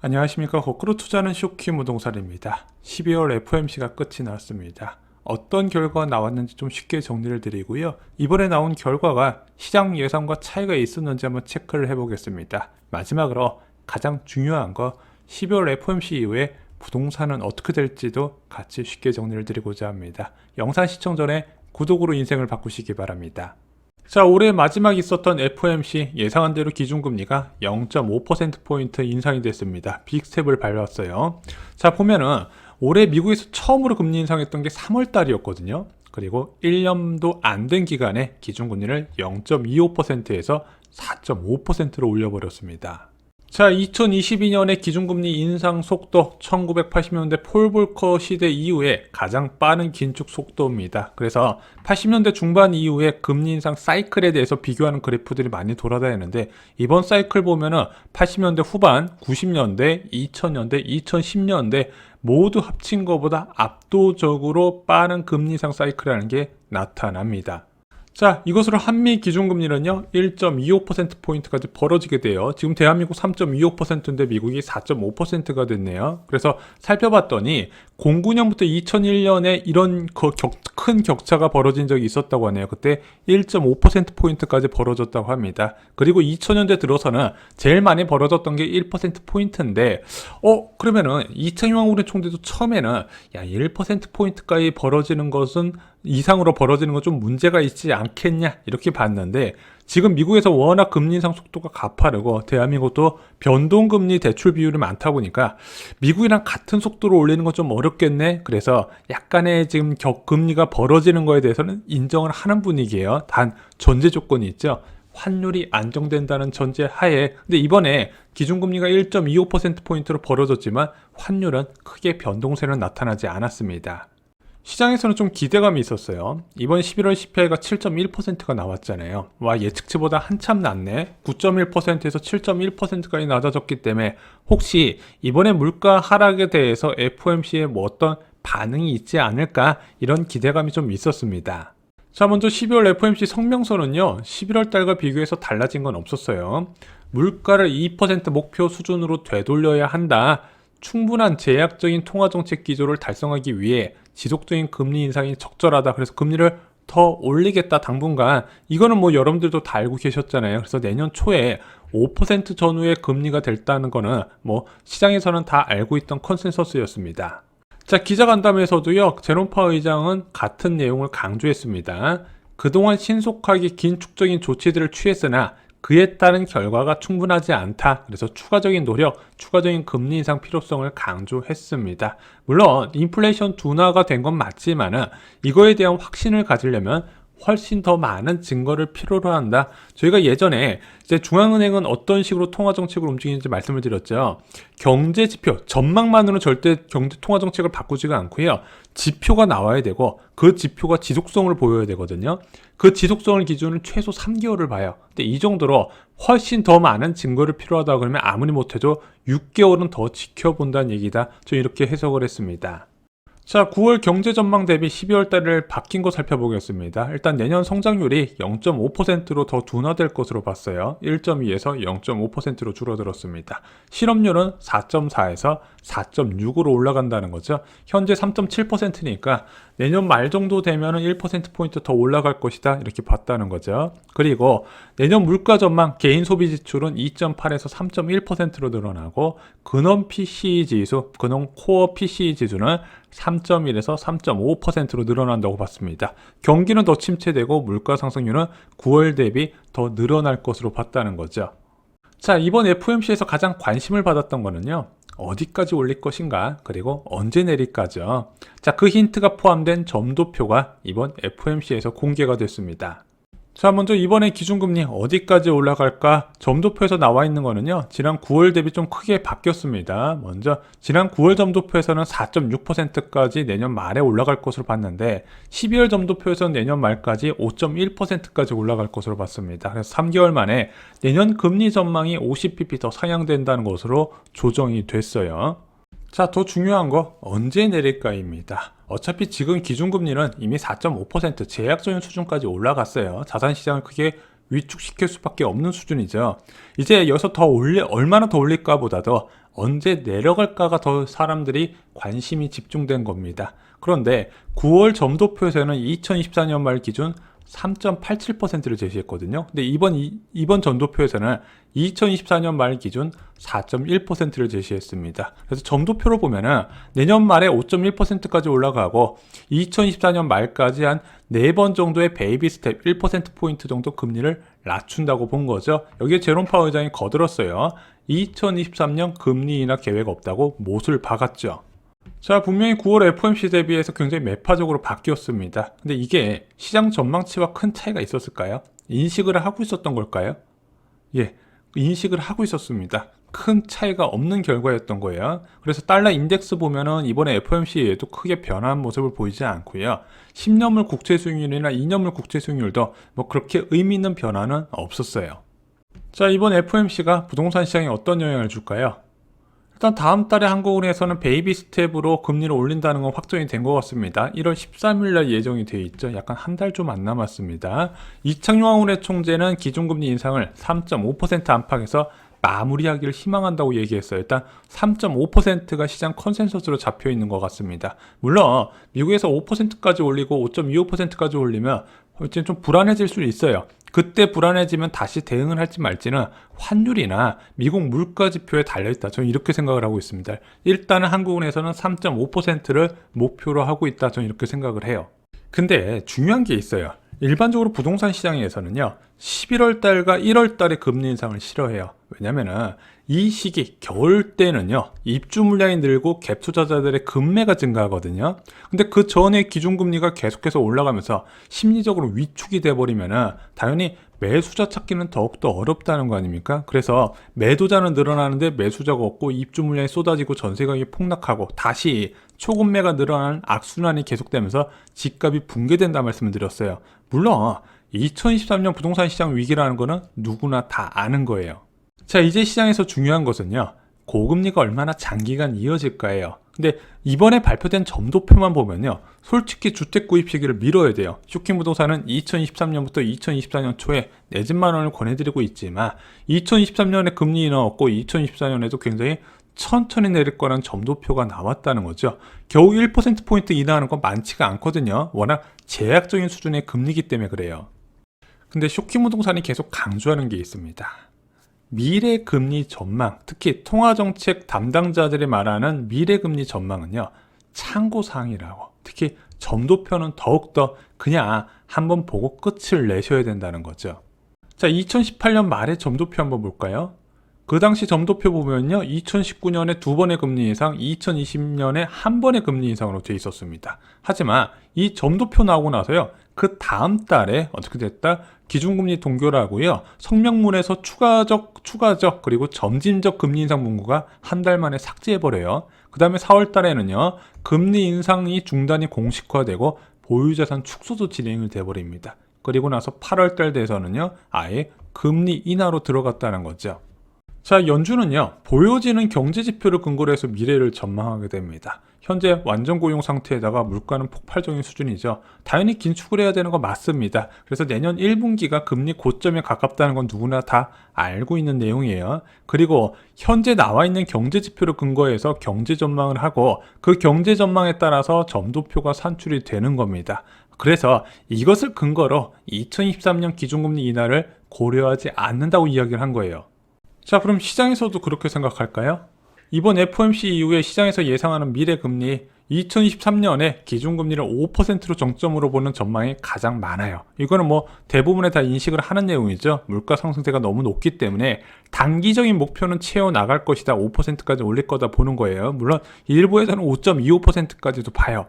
안녕하십니까. 거꾸로 투자는 쇼킴 부동산입니다. 12월 FOMC가 끝이 났습니다. 어떤 결과가 나왔는지 좀 쉽게 정리를 드리고요. 이번에 나온 결과가 시장 예상과 차이가 있었는지 한번 체크를 해보겠습니다. 마지막으로 가장 중요한 거 12월 FOMC 이후에 부동산은 어떻게 될지도 같이 쉽게 정리를 드리고자 합니다. 영상 시청 전에 구독으로 인생을 바꾸시기 바랍니다. 자, 올해 마지막 있었던 FOMC 예상한 대로 기준금리가 0.5%포인트 인상이 됐습니다. 빅스텝을 밟았어요. 자, 보면은 올해 미국에서 처음으로 금리 인상했던 게 3월 달이었거든요. 그리고 1년도 안 된 기간에 기준금리를 0.25%에서 4.5%로 올려버렸습니다. 자, 2022년의 기준금리 인상 속도 1980년대 폴 볼커 시대 이후에 가장 빠른 긴축 속도입니다. 그래서 80년대 중반 이후에 금리 인상 사이클에 대해서 비교하는 그래프들이 많이 돌아다니는데 이번 사이클 보면은 80년대 후반, 90년대, 2000년대, 2010년대 모두 합친 것보다 압도적으로 빠른 금리 인상 사이클이라는 게 나타납니다. 자, 이것으로 한미 기준금리는요 1.25%포인트까지 벌어지게 돼요. 지금 대한민국 3.25%인데 미국이 4.5%가 됐네요. 그래서 살펴봤더니 09년부터 2001년에 이런 큰 격차가 벌어진 적이 있었다고 하네요. 그때 1.5%포인트까지 벌어졌다고 합니다. 그리고 2000년대 들어서는 제일 많이 벌어졌던 게 1%포인트인데 그러면은 이창용 우리 총재도 처음에는 야 1%포인트까지 벌어지는 것은 이상으로 벌어지는 건 좀 문제가 있지 않겠냐 이렇게 봤는데 지금 미국에서 워낙 금리 인상 속도가 가파르고 대한민국도 변동금리 대출 비율이 많다 보니까 미국이랑 같은 속도로 올리는 건 좀 어렵겠네. 그래서 약간의 지금 금리가 벌어지는 거에 대해서는 인정을 하는 분위기예요. 단 전제 조건이 있죠. 환율이 안정된다는 전제 하에. 근데 이번에 기준금리가 1.25%포인트로 벌어졌지만 환율은 크게 변동세는 나타나지 않았습니다. 시장에서는 좀 기대감이 있었어요. 이번 11월 CPI가 7.1%가 나왔잖아요. 와, 예측치보다 한참 낮네. 9.1%에서 7.1%까지 낮아졌기 때문에 혹시 이번에 물가 하락에 대해서 FOMC에 뭐 어떤 반응이 있지 않을까 이런 기대감이 좀 있었습니다. 자, 먼저 12월 FOMC 성명서는요 11월 달과 비교해서 달라진 건 없었어요. 물가를 2% 목표 수준으로 되돌려야 한다. 충분한 제약적인 통화정책 기조를 달성하기 위해 지속적인 금리 인상이 적절하다. 그래서 금리를 더 올리겠다 당분간. 이거는 뭐 여러분들도 다 알고 계셨잖아요. 그래서 내년 초에 5% 전후의 금리가 됐다는 거는 뭐 시장에서는 다 알고 있던 컨센서스였습니다. 자, 기자간담회에서도요 제롬 파월 의장은 같은 내용을 강조했습니다. 그동안 신속하게 긴축적인 조치들을 취했으나 그에 따른 결과가 충분하지 않다. 그래서 추가적인 노력, 추가적인 금리 인상 필요성을 강조했습니다. 물론 인플레이션 둔화가 된 건 맞지만은 이거에 대한 확신을 가지려면 훨씬 더 많은 증거를 필요로 한다. 저희가 예전에 이제 중앙은행은 어떤 식으로 통화정책을 움직이는지 말씀을 드렸죠. 경제지표, 전망만으로는 절대 경제 통화정책을 바꾸지가 않고요. 지표가 나와야 되고 그 지표가 지속성을 보여야 되거든요. 그 지속성을 기준으로 최소 3개월을 봐요. 근데 이 정도로 훨씬 더 많은 증거를 필요하다 그러면 아무리 못해도 6개월은 더 지켜본다는 얘기다. 저 이렇게 해석을 했습니다. 자, 9월 경제 전망 대비 12월 달을 바뀐 거 살펴보겠습니다. 일단 내년 성장률이 0.5%로 더 둔화될 것으로 봤어요. 1.2에서 0.5%로 줄어들었습니다. 실업률은 4.4에서 4.6으로 올라간다는 거죠. 현재 3.7%니까 내년 말 정도 되면 1%포인트 더 올라갈 것이다. 이렇게 봤다는 거죠. 그리고 내년 물가 전망 개인 소비 지출은 2.8에서 3.1%로 늘어나고 근원 PCE 지수, 근원 코어 PCE 지수는 3.1에서 3.5%로 늘어난다고 봤습니다. 경기는 더 침체되고 물가 상승률은 9월 대비 더 늘어날 것으로 봤다는 거죠. 자, 이번 FOMC에서 가장 관심을 받았던 거는요. 어디까지 올릴 것인가 그리고 언제 내릴까죠. 자, 그 힌트가 포함된 점도표가 이번 FOMC에서 공개가 됐습니다. 자, 먼저 이번에 기준금리 어디까지 올라갈까 점도표에서 나와 있는 거는요 지난 9월 대비 좀 크게 바뀌었습니다. 먼저 지난 9월 점도표에서는 4.6%까지 내년 말에 올라갈 것으로 봤는데 12월 점도표에서는 내년 말까지 5.1%까지 올라갈 것으로 봤습니다. 그래서 3개월 만에 내년 금리 전망이 50bp 더 상향된다는 것으로 조정이 됐어요. 자, 더 중요한 거 언제 내릴까입니다. 어차피 지금 기준금리는 이미 4.5% 제약적인 수준까지 올라갔어요. 자산시장을 크게 위축시킬 수밖에 없는 수준이죠. 이제 여기서 얼마나 더 올릴까 보다도 언제 내려갈까가 더 사람들이 관심이 집중된 겁니다. 그런데 9월 점도표에서는 2024년 말 기준 3.87%를 제시했거든요. 근데 이번 점도표에서는 2024년 말 기준 4.1%를 제시했습니다. 그래서 점도표로 보면은 내년 말에 5.1%까지 올라가고 2024년 말까지 한 4번 정도의 베이비 스텝 1%포인트 정도 금리를 낮춘다고 본 거죠. 여기에 제롬 파월 의장이 거들었어요. 2023년 금리 인하 계획 없다고 못을 박았죠. 자, 분명히 9월 FOMC 대비해서 굉장히 매파적으로 바뀌었습니다. 근데 이게 시장 전망치와 큰 차이가 있었을까요? 인식을 하고 있었던 걸까요? 예, 인식을 하고 있었습니다. 큰 차이가 없는 결과였던 거예요. 그래서 달러 인덱스 보면은 이번에 FOMC에도 크게 변한 모습을 보이지 않고요. 10년물 국채 수익률이나 2년물 국채 수익률도 뭐 그렇게 의미 있는 변화는 없었어요. 자, 이번 FOMC가 부동산 시장에 어떤 영향을 줄까요? 일단 다음 달에 한국은행에서는 베이비 스텝으로 금리를 올린다는 건 확정이 된 것 같습니다. 1월 13일 날 예정이 되어 있죠. 약간 한 달 좀 안 남았습니다. 이창용 은행 총재는 기준금리 인상을 3.5% 안팎에서 마무리하기를 희망한다고 얘기했어요. 일단 3.5%가 시장 컨센서스로 잡혀 있는 것 같습니다. 물론 미국에서 5%까지 올리고 5.25%까지 올리면 이제 좀 불안해질 수 있어요. 그때 불안해지면 다시 대응을 할지 말지는 환율이나 미국 물가 지표에 달려있다. 저는 이렇게 생각을 하고 있습니다. 일단은 한국은행에서는 3.5%를 목표로 하고 있다. 저는 이렇게 생각을 해요. 근데 중요한 게 있어요. 일반적으로 부동산 시장에서는요, 11월 달과 1월 달에 금리 인상을 싫어해요. 왜냐면은 이 시기 겨울 때는요, 입주 물량이 늘고 갭 투자자들의 급매가 증가하거든요. 근데 그 전에 기준금리가 계속해서 올라가면서 심리적으로 위축이 돼버리면은 당연히 매수자 찾기는 더욱더 어렵다는 거 아닙니까? 그래서 매도자는 늘어나는데 매수자가 없고 입주 물량이 쏟아지고 전세 가격이 폭락하고 다시 초급매가 늘어나는 악순환이 계속되면서 집값이 붕괴된다 말씀을 드렸어요. 물론 2023년 부동산 시장 위기라는 거는 누구나 다 아는 거예요. 자, 이제 시장에서 중요한 것은요, 고금리가 얼마나 장기간 이어질까예요. 근데 이번에 발표된 점도표만 보면요, 솔직히 주택 구입 시기를 미뤄야 돼요. 쇼킹 부동산은 2023년부터 2024년 초에 내 집만 원을 권해드리고 있지만 2023년에 금리 인하 없고 2024년에도 굉장히 천천히 내릴 거란 점도표가 나왔다는 거죠. 겨우 1%포인트 인하하는 건 많지가 않거든요. 워낙 제약적인 수준의 금리이기 때문에 그래요. 근데 쇼킹 부동산이 계속 강조하는 게 있습니다. 미래 금리 전망, 특히 통화정책 담당자들이 말하는 미래 금리 전망은요, 참고사항이라고. 특히 점도표는 더욱더 그냥 한번 보고 끝을 내셔야 된다는 거죠. 자, 2018년 말의 점도표 한번 볼까요? 그 당시 점도표 보면요, 2019년에 2번의 금리 인상, 2020년에 1번의 금리 인상으로 되어 있었습니다. 하지만 이 점도표 나오고 나서요, 그 다음 달에 어떻게 됐다? 기준금리 동결하고요, 성명문에서 추가적 그리고 점진적 금리 인상 문구가 한 달 만에 삭제해버려요. 그 다음에 4월 달에는요, 금리 인상이 중단이 공식화되고 보유자산 축소도 진행이 돼버립니다. 그리고 나서 8월 달 돼서는요, 아예 금리 인하로 들어갔다는 거죠. 자, 연준은요, 보여지는 경제지표를 근거로 해서 미래를 전망하게 됩니다. 현재 완전 고용 상태에다가 물가는 폭발적인 수준이죠. 당연히 긴축을 해야 되는 건 맞습니다. 그래서 내년 1분기가 금리 고점에 가깝다는 건 누구나 다 알고 있는 내용이에요. 그리고 현재 나와 있는 경제지표를 근거해서 경제 전망을 하고 그 경제 전망에 따라서 점도표가 산출이 되는 겁니다. 그래서 이것을 근거로 2023년 기준금리 인하를 고려하지 않는다고 이야기를 한 거예요. 자, 그럼 시장에서도 그렇게 생각할까요? 이번 FOMC 이후에 시장에서 예상하는 미래 금리 2023년에 기준금리를 5%로 정점으로 보는 전망이 가장 많아요. 이거는 뭐 대부분에 다 인식을 하는 내용이죠. 물가 상승세가 너무 높기 때문에 단기적인 목표는 채워 나갈 것이다. 5%까지 올릴 거다 보는 거예요. 물론 일부에서는 5.25%까지도 봐요.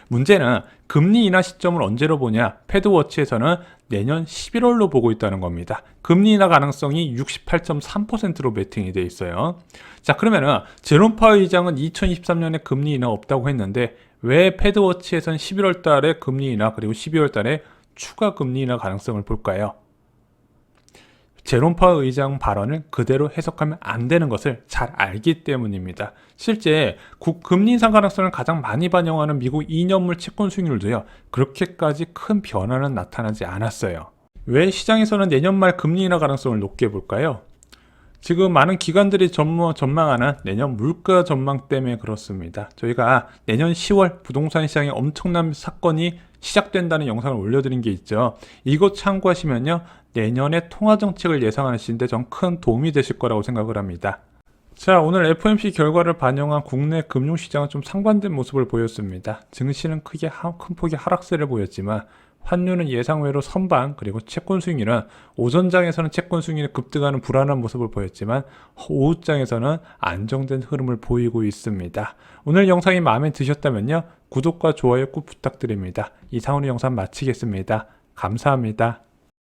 문제는 금리 인하 시점을 언제로 보냐? 패드워치에서는 내년 11월로 보고 있다는 겁니다. 금리 인하 가능성이 68.3%로 매팅이 돼 있어요. 자, 그러면은 제롬 파월 의장은 2023년에 금리 인하 없다고 했는데 왜 패드워치에서는 11월 달에 금리 인하 그리고 12월 달에 추가 금리 인하 가능성을 볼까요? 제롬 파월 의장 발언을 그대로 해석하면 안 되는 것을 잘 알기 때문입니다. 실제 금리 인상 가능성을 가장 많이 반영하는 미국 2년물 채권 수익률도요, 그렇게까지 큰 변화는 나타나지 않았어요. 왜 시장에서는 내년 말 금리 인하 가능성을 높게 볼까요? 지금 많은 기관들이 전망하는 내년 물가 전망 때문에 그렇습니다. 저희가 내년 10월 부동산 시장에 엄청난 사건이 시작된다는 영상을 올려드린 게 있죠. 이것 참고하시면요, 내년에 통화 정책을 예상하시는데 전 큰 도움이 되실 거라고 생각을 합니다. 자, 오늘 FOMC 결과를 반영한 국내 금융시장은 좀 상반된 모습을 보였습니다. 증시는 큰 폭의 하락세를 보였지만 환율은 예상외로 선방, 그리고 채권 수익률은 오전장에서는 채권 수익률이 급등하는 불안한 모습을 보였지만 오후장에서는 안정된 흐름을 보이고 있습니다. 오늘 영상이 마음에 드셨다면요, 구독과 좋아요 꼭 부탁드립니다. 이상으로 영상 마치겠습니다. 감사합니다.